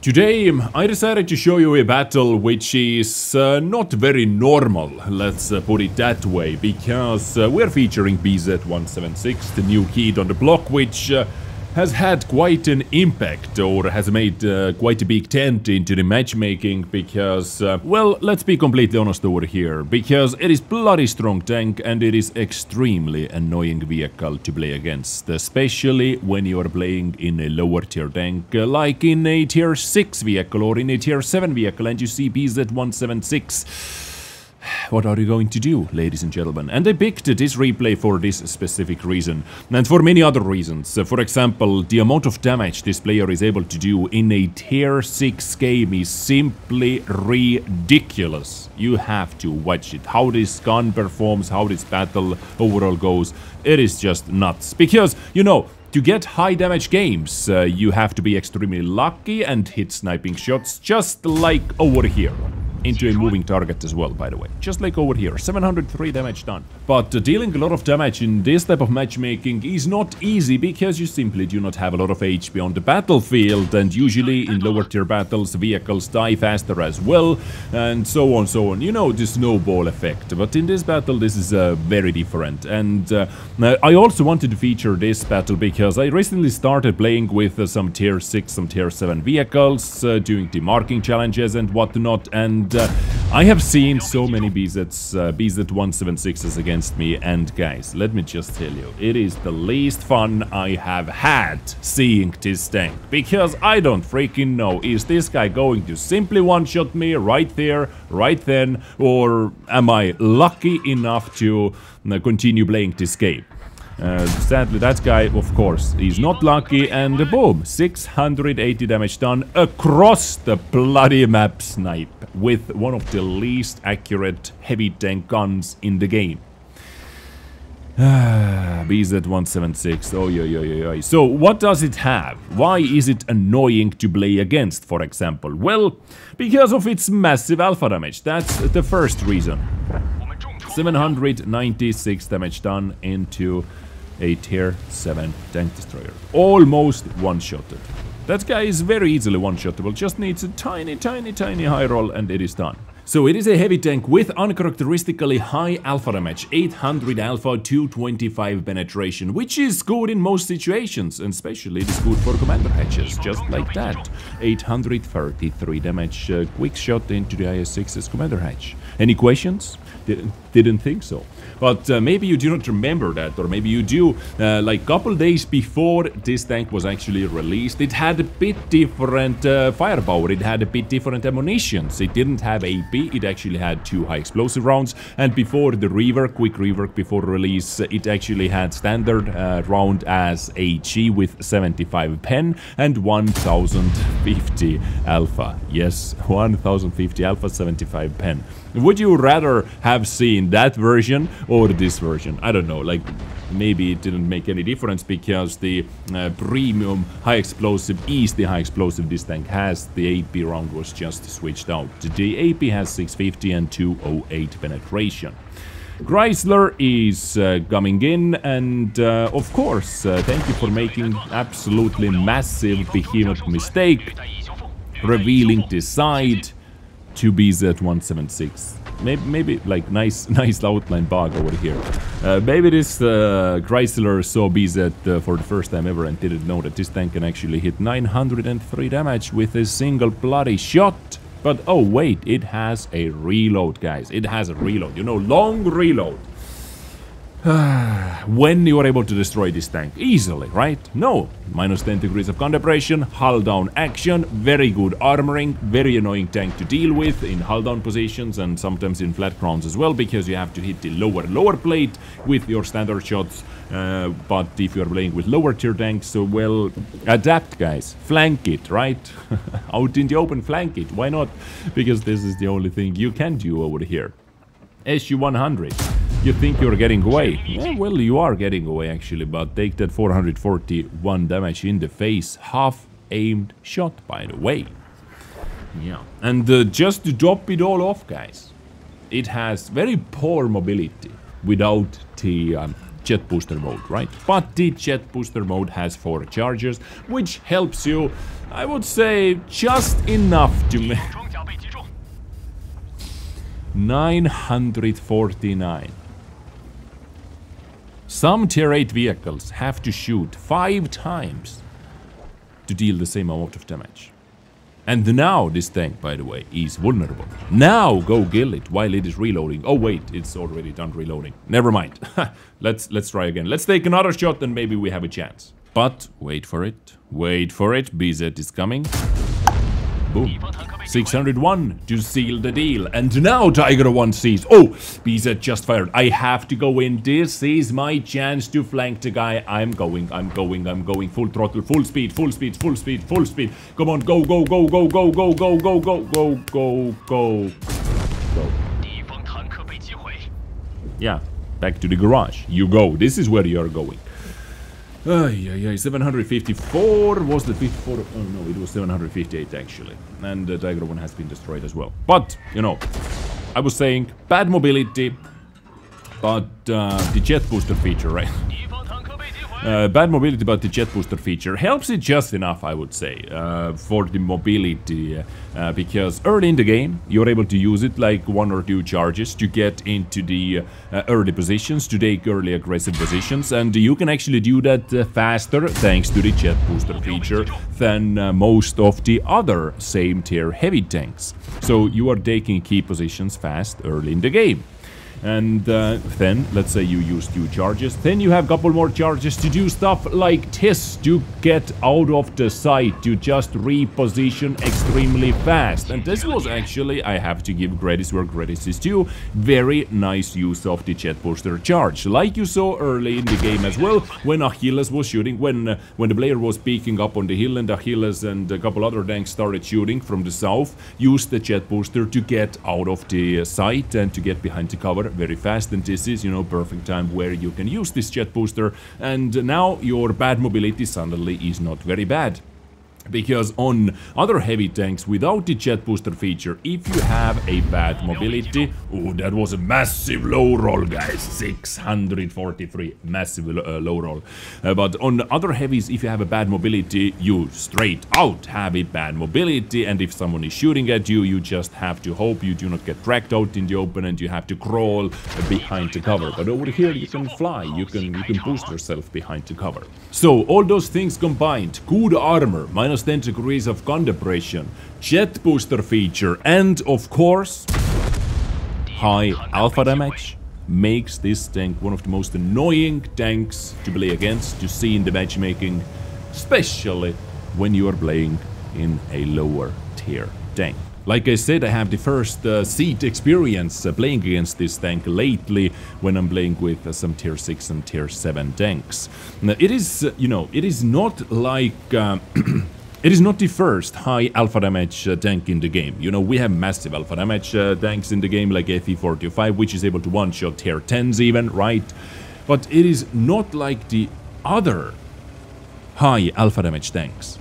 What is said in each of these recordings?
Today, I decided to show you a battle which is not very normal, let's put it that way, because we're featuring BZ-176, the new kid on the block, which has had quite an impact, or has made quite a big dent into the matchmaking, because, well, let's be completely honest over here, because it is bloody strong tank and it is extremely annoying vehicle to play against, especially when you are playing in a lower tier tank, like in a tier 6 vehicle or in a tier 7 vehicle, and you see BZ-176. What are you going to do, ladies and gentlemen? And I picked this replay for this specific reason, and for many other reasons. For example, the amount of damage this player is able to do in a tier 6 game is simply ridiculous. You have to watch it. How this gun performs, how this battle overall goes, it is just nuts. Because, you know, to get high damage games, you have to be extremely lucky and hit sniping shots, just like over here. Into a moving target as well, by the way. Just like over here, 703 damage done. But dealing a lot of damage in this type of matchmaking is not easy, because you simply do not have a lot of HP on the battlefield, and usually in lower tier battles vehicles die faster as well, and so on, so on. You know, the snowball effect. But in this battle this is very different, and I also wanted to feature this battle because I recently started playing with some tier 6, some tier 7 vehicles, doing the marking challenges and whatnot, and I have seen so many BZ-176s against me, and guys, let me just tell you, it is the least fun I have had seeing this tank, because I don't freaking know, is this guy going to simply one-shot me right there, right then, or am I lucky enough to continue playing this game? Sadly, that guy, of course, is not lucky, and boom, 680 damage done across the bloody map snipe with one of the least accurate heavy tank guns in the game. BZ-176, oi. So, what does it have? Why is it annoying to play against, for example? Well, because of its massive alpha damage, that's the first reason. 796 damage done into a tier 7 tank destroyer. Almost one-shotted. That guy is very easily one-shottable, just needs a tiny high roll and it is done. So it is a heavy tank with uncharacteristically high alpha damage, 800 alpha, 225 penetration, which is good in most situations, and especially it is good for commander hatches, just like that. 833 damage, quick shot into the IS-6's commander hatch. Any questions? Didn't think so. But maybe you do not remember that, or maybe you do. Like couple days before this tank was actually released, it had a bit different firepower, it had a bit different ammunitions. It didn't have AP, it actually had 2 high explosive rounds, and before the rework, quick rework before release, it actually had standard round as HE with 75 pen and 1050 alpha. Yes, 1050 alpha, 75 pen. Would you rather have seen that version or this version? I don't know, like, maybe it didn't make any difference because the premium high explosive is the high explosive this tank has. The AP round was just switched out. The AP has 650 and 208 penetration. Chrysler is coming in, and of course, thank you for making absolutely massive behemoth mistake, revealing this side to BZ-176. Maybe like nice outline bug over here. Maybe this Chrysler saw BZ for the first time ever and didn't know that this tank can actually hit 903 damage with a single bloody shot. But oh wait, it has a reload, guys. It has a reload, you know, long reload. When you are able to destroy this tank easily, right? No, minus 10 degrees of depression, hull down action, very good armoring, very annoying tank to deal with in hull down positions and sometimes in flat grounds as well, because you have to hit the lower plate with your standard shots. But if you are playing with lower tier tanks, so well, adapt, guys, flank it, right? Out in the open, flank it, why not? Because this is the only thing you can do over here. SU-100. You think you're getting away? Yeah, well, you are getting away actually, but take that 441 damage in the face. Half-aimed shot, by the way. Yeah, and just to top it all off, guys, it has very poor mobility without the jet booster mode, right? But the jet booster mode has 4 charges, which helps you, I would say, just enough to make 949. Some tier 8 vehicles have to shoot 5 times to deal the same amount of damage. And now this tank, by the way, is vulnerable. Now go kill it while it is reloading. Oh wait, it's already done reloading. Never mind. Let's try again. Let's take another shot and maybe we have a chance. But wait for it. Wait for it. BZ is coming. Boom. 601 to seal the deal. And now Tiger 1 sees. Oh, BZ just fired. I have to go in. This is my chance to flank the guy. I'm going. Full throttle, full speed. Come on, go. Yeah, back to the garage. You go. This is where you are going. 754 was the 54. Oh no, it was 758 actually. And the Tiger 1 has been destroyed as well. But, you know, I was saying bad mobility, but the jet booster feature, right? Bad mobility, but the jet booster feature helps it just enough, I would say, for the mobility, because early in the game you're able to use it like 1 or 2 charges to get into the early positions, to take early aggressive positions, and you can actually do that faster thanks to the jet booster feature than most of the other same tier heavy tanks. So you are taking key positions fast early in the game. And then, let's say you use 2 charges, then you have a couple more charges to do stuff like this, to get out of the sight, to just reposition extremely fast. And this was actually, I have to give credit where credit is due, very nice use of the jet booster charge. Like you saw early in the game as well, when Achilles was shooting, when the player was peeking up on the hill and Achilles and a couple other tanks started shooting from the south, used the jet booster to get out of the sight and to get behind the cover very fast. And this is, you know, perfect time where you can use this jet booster, and now your bad mobility suddenly is not very bad. Because on other heavy tanks without the jet booster feature, if you have a bad mobility... Oh, that was a massive low roll, guys. 643. Massive low roll. But on other heavies, if you have a bad mobility, you straight out have a bad mobility. And if someone is shooting at you, you just have to hope you do not get dragged out in the open and you have to crawl behind the cover. But over here, you can fly. You can boost yourself behind the cover. So, all those things combined, good armor, minus 10 degrees of gun depression, jet booster feature, and of course high alpha damage, makes this tank one of the most annoying tanks to play against, to see in the matchmaking, especially when you are playing in a lower tier tank. Like I said, I have the first seat experience playing against this tank lately when I'm playing with some tier 6 and tier 7 tanks. Now, it is, you know, it is not like... it is not the first high alpha damage tank in the game. You know, we have massive alpha damage tanks in the game like FE45, which is able to one-shot tier 10s even, right? But it is not like the other high alpha damage tanks.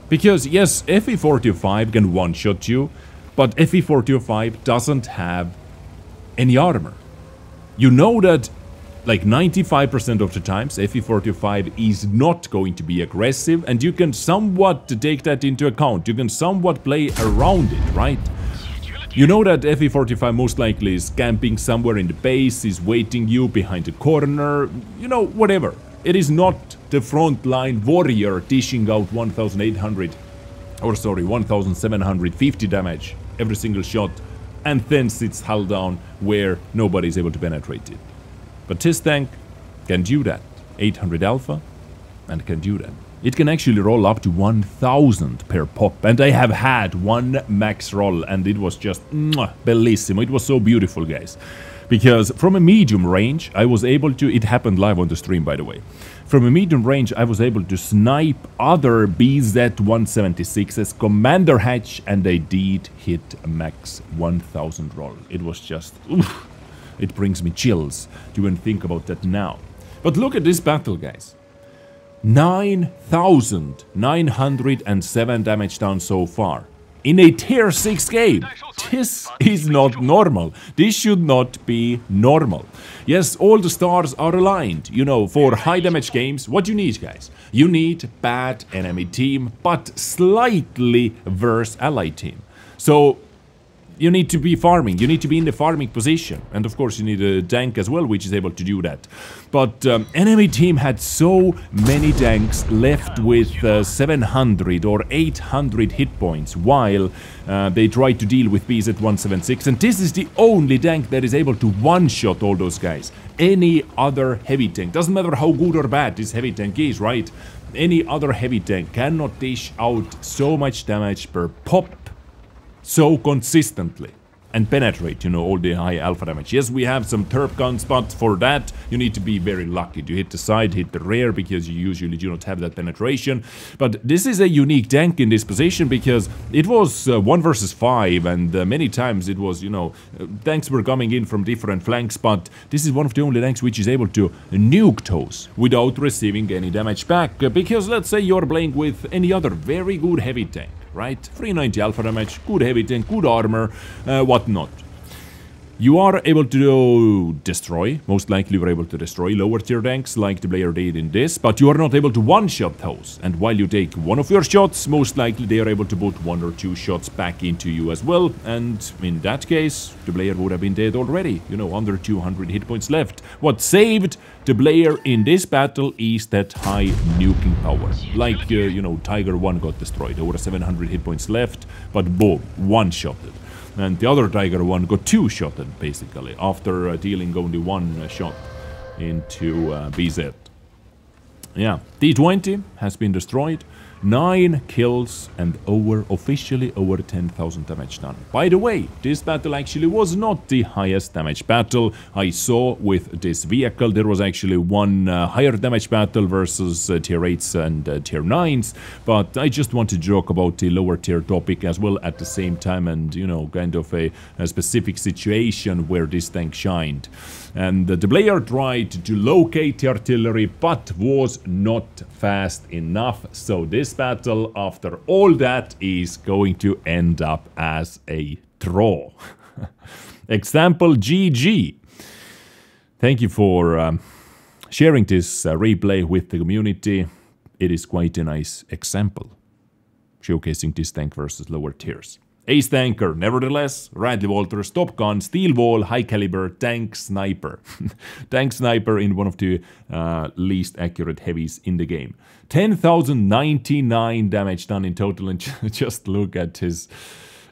Because, yes, FE45 can one-shot you, but FE45 doesn't have any armor. You know that, like 95% of the times, FE45 is not going to be aggressive, and you can somewhat take that into account. You can somewhat play around it, right? You know that FE45 most likely is camping somewhere in the base, is waiting you behind a corner, you know, whatever. It is not the frontline warrior dishing out 1750 damage every single shot and then sits hull down where nobody is able to penetrate it. But this tank can do that. 800 alpha and can do that. It can actually roll up to 1000 per pop, and I have had one max roll and it was just bellissimo. It was so beautiful, guys. Because from a medium range, I was able to... It happened live on the stream, by the way. From a medium range, I was able to snipe other BZ-176's commander hatch, and they did hit a max 1000 roll. It was just... Oof, it brings me chills to even think about that now. But look at this battle, guys. 9,907 damage down so far. in a tier 6 game. This is not normal. This should not be normal. Yes, all the stars are aligned. You know, for high damage games, what you need, guys? You need bad enemy team, but slightly worse ally team. So you need to be farming, you need to be in the farming position. And of course you need a tank as well, which is able to do that. But enemy team had so many tanks left with 700 or 800 hit points while they tried to deal with BZ-176. And this is the only tank that is able to one-shot all those guys. Any other heavy tank, doesn't matter how good or bad this heavy tank is, right? Any other heavy tank cannot dish out so much damage per pop so consistently and penetrate, you know, all the high alpha damage. Yes, we have some turp guns, but for that you need to be very lucky to hit the side, hit the rear, because you usually do not have that penetration. But this is a unique tank in this position because it was 1 versus 5, and many times it was, you know, tanks were coming in from different flanks, but this is one of the only tanks which is able to nuke those without receiving any damage back, because let's say you're playing with any other very good heavy tank, right? 390 alpha damage, good heavy tank, good armor, whatnot. You are able to destroy, most likely you are able to destroy lower tier tanks like the player did in this, but you are not able to one-shot those. And while you take one of your shots, most likely they are able to put 1 or 2 shots back into you as well. And in that case, the player would have been dead already, you know, under 200 hit points left. What saved the player in this battle is that high nuking power. Like, you know, Tiger 1 got destroyed, over 700 hit points left, but boom, one-shotted. And the other Tiger 1 got 2-shotted, basically, after dealing only 1 shot into BZ. Yeah, T20 has been destroyed. 9 kills and officially over 10,000 damage done. By the way, this battle actually was not the highest damage battle I saw with this vehicle. There was actually one higher damage battle versus tier 8s and tier 9s, but I just want to joke about the lower tier topic as well at the same time, and, you know, kind of a specific situation where this tank shined. And the player tried to locate the artillery, but was not fast enough. So this battle, after all that, is going to end up as a draw. Example GG. Thank you for sharing this replay with the community. It is quite a nice example, showcasing this tank versus lower tiers. Ace tanker, nevertheless, Radley Walters, top gun, steel wall, high caliber, tank sniper. Tank sniper in one of the least accurate heavies in the game. 10,099 damage done in total, and just look at his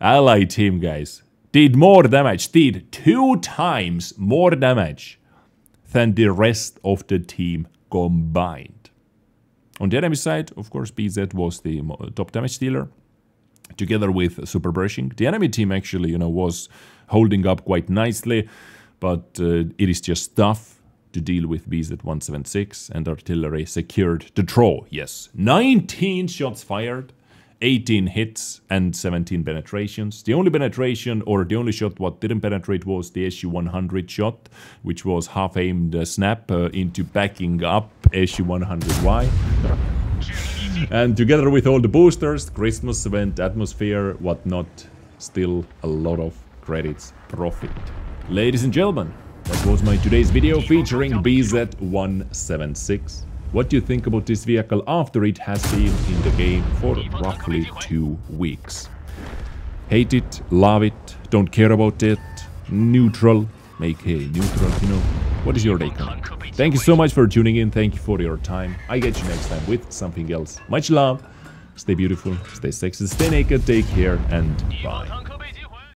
ally team, guys. Did more damage, did 2 times more damage than the rest of the team combined. On the enemy side, of course, BZ was the top damage dealer, together with Super Brushing. The enemy team actually, you know, was holding up quite nicely, but it is just tough to deal with BZ-176, and artillery secured the draw. Yes, 19 shots fired, 18 hits and 17 penetrations. The only penetration, or the only shot what didn't penetrate, was the SU-100 shot, which was half-aimed snap into backing up SU-100Y. And together with all the boosters, Christmas event, atmosphere, whatnot, still a lot of credits profit. Ladies and gentlemen, that was my today's video featuring BZ-176. What do you think about this vehicle after it has been in the game for roughly 2 weeks? Hate it, love it, don't care about it, neutral, make hay neutral, you know. What is your take on it? Thank you so much for tuning in. Thank you for your time. I get you next time with something else. Much love. Stay beautiful, stay sexy, stay naked, take care, and bye.